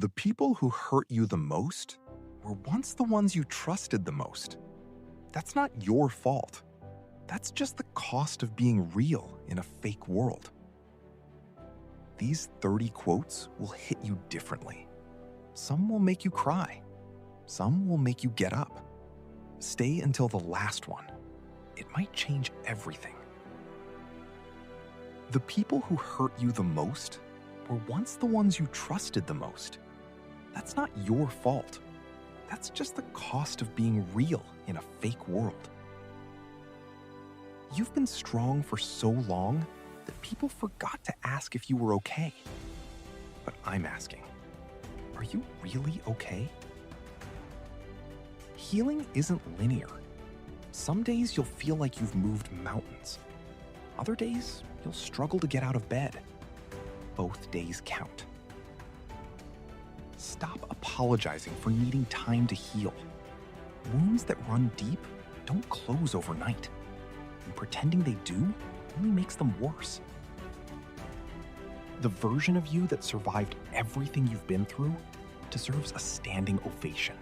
The people who hurt you the most were once the ones you trusted the most. That's not your fault. That's just the cost of being real in a fake world. These 30 quotes will hit you differently. Some will make you cry. Some will make you get up. Stay until the last one. It might change everything. The people who hurt you the most were once the ones you trusted the most. That's not your fault. That's just the cost of being real in a fake world. You've been strong for so long that people forgot to ask if you were okay. But I'm asking, are you really okay? Healing isn't linear. Some days you'll feel like you've moved mountains. Other days, you'll struggle to get out of bed. Both days count. Stop apologizing for needing time to heal. Wounds that run deep don't close overnight, and pretending they do only makes them worse. The version of you that survived everything you've been through deserves a standing ovation.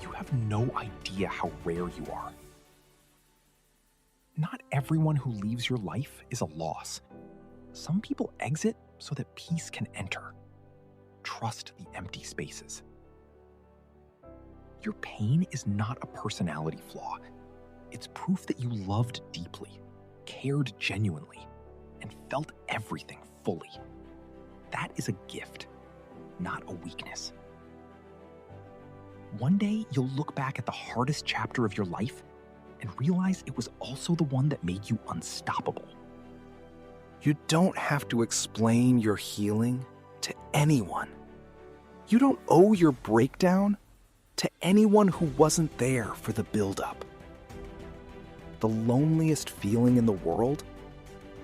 You have no idea how rare you are. Not everyone who leaves your life is a loss. Some people exit so that peace can enter. Trust the empty spaces. Your pain is not a personality flaw. It's proof that you loved deeply, cared genuinely, and felt everything fully. That is a gift, not a weakness. One day, you'll look back at the hardest chapter of your life and realize it was also the one that made you unstoppable. You don't have to explain your healing to anyone. You don't owe your breakdown to anyone who wasn't there for the buildup. The loneliest feeling in the world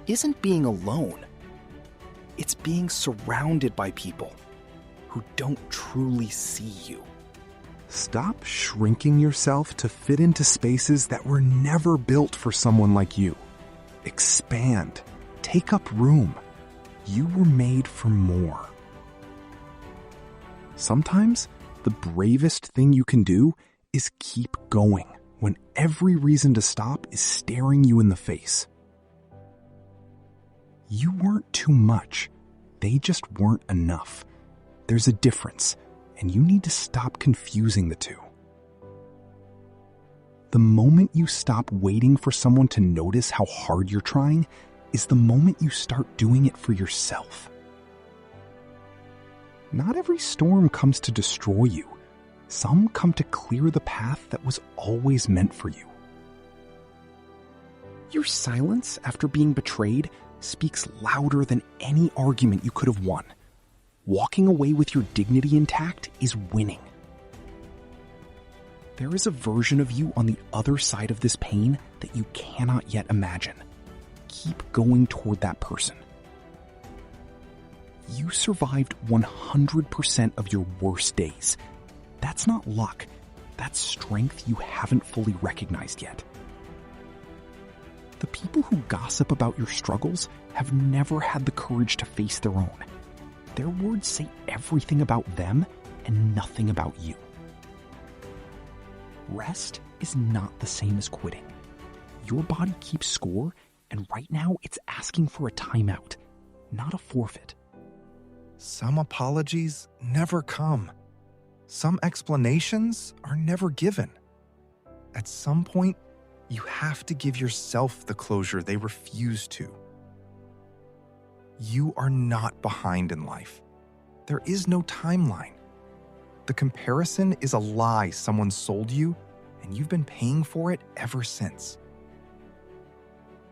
isn't being alone. It's being surrounded by people who don't truly see you. Stop shrinking yourself to fit into spaces that were never built for someone like you. Expand. Take up room. You were made for more. Sometimes, the bravest thing you can do is keep going when every reason to stop is staring you in the face. You weren't too much. They just weren't enough. There's a difference, and you need to stop confusing the two. The moment you stop waiting for someone to notice how hard you're trying is the moment you start doing it for yourself. Not every storm comes to destroy you. Some come to clear the path that was always meant for you. Your silence after being betrayed speaks louder than any argument you could have won. Walking away with your dignity intact is winning. There is a version of you on the other side of this pain that you cannot yet imagine. Keep going toward that person. You survived 100% of your worst days. That's not luck. That's strength you haven't fully recognized yet. The people who gossip about your struggles have never had the courage to face their own. Their words say everything about them and nothing about you. Rest is not the same as quitting. Your body keeps score, and right now it's asking for a timeout, not a forfeit. Some apologies never come. Some explanations are never given. At some point, you have to give yourself the closure they refuse to. You are not behind in life. There is no timeline. The comparison is a lie someone sold you, and you've been paying for it ever since.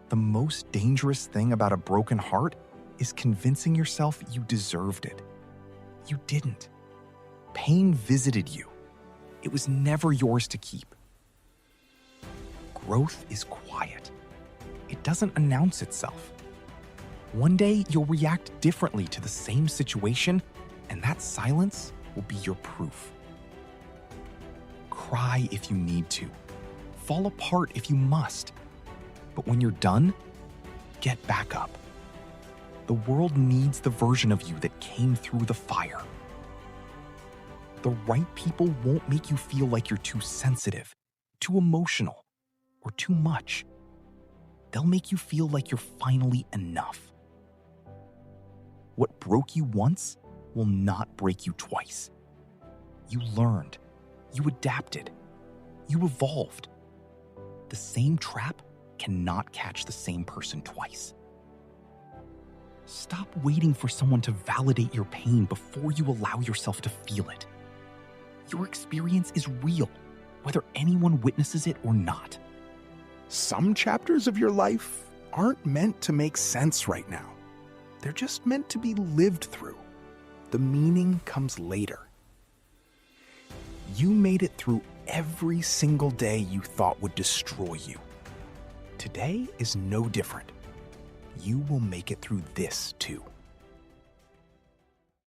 The most dangerous thing about a broken heart is convincing yourself you deserved it. You didn't. Pain visited you. It was never yours to keep. Growth is quiet. It doesn't announce itself. One day, you'll react differently to the same situation, and that silence will be your proof. Cry if you need to. Fall apart if you must. But when you're done, get back up. The world needs the version of you that came through the fire. The right people won't make you feel like you're too sensitive, too emotional, or too much. They'll make you feel like you're finally enough. What broke you once will not break you twice. You learned, you adapted, you evolved. The same trap cannot catch the same person twice. Stop waiting for someone to validate your pain before you allow yourself to feel it. Your experience is real, whether anyone witnesses it or not. Some chapters of your life aren't meant to make sense right now. They're just meant to be lived through. The meaning comes later. You made it through every single day you thought would destroy you. Today is no different. You will make it through this too.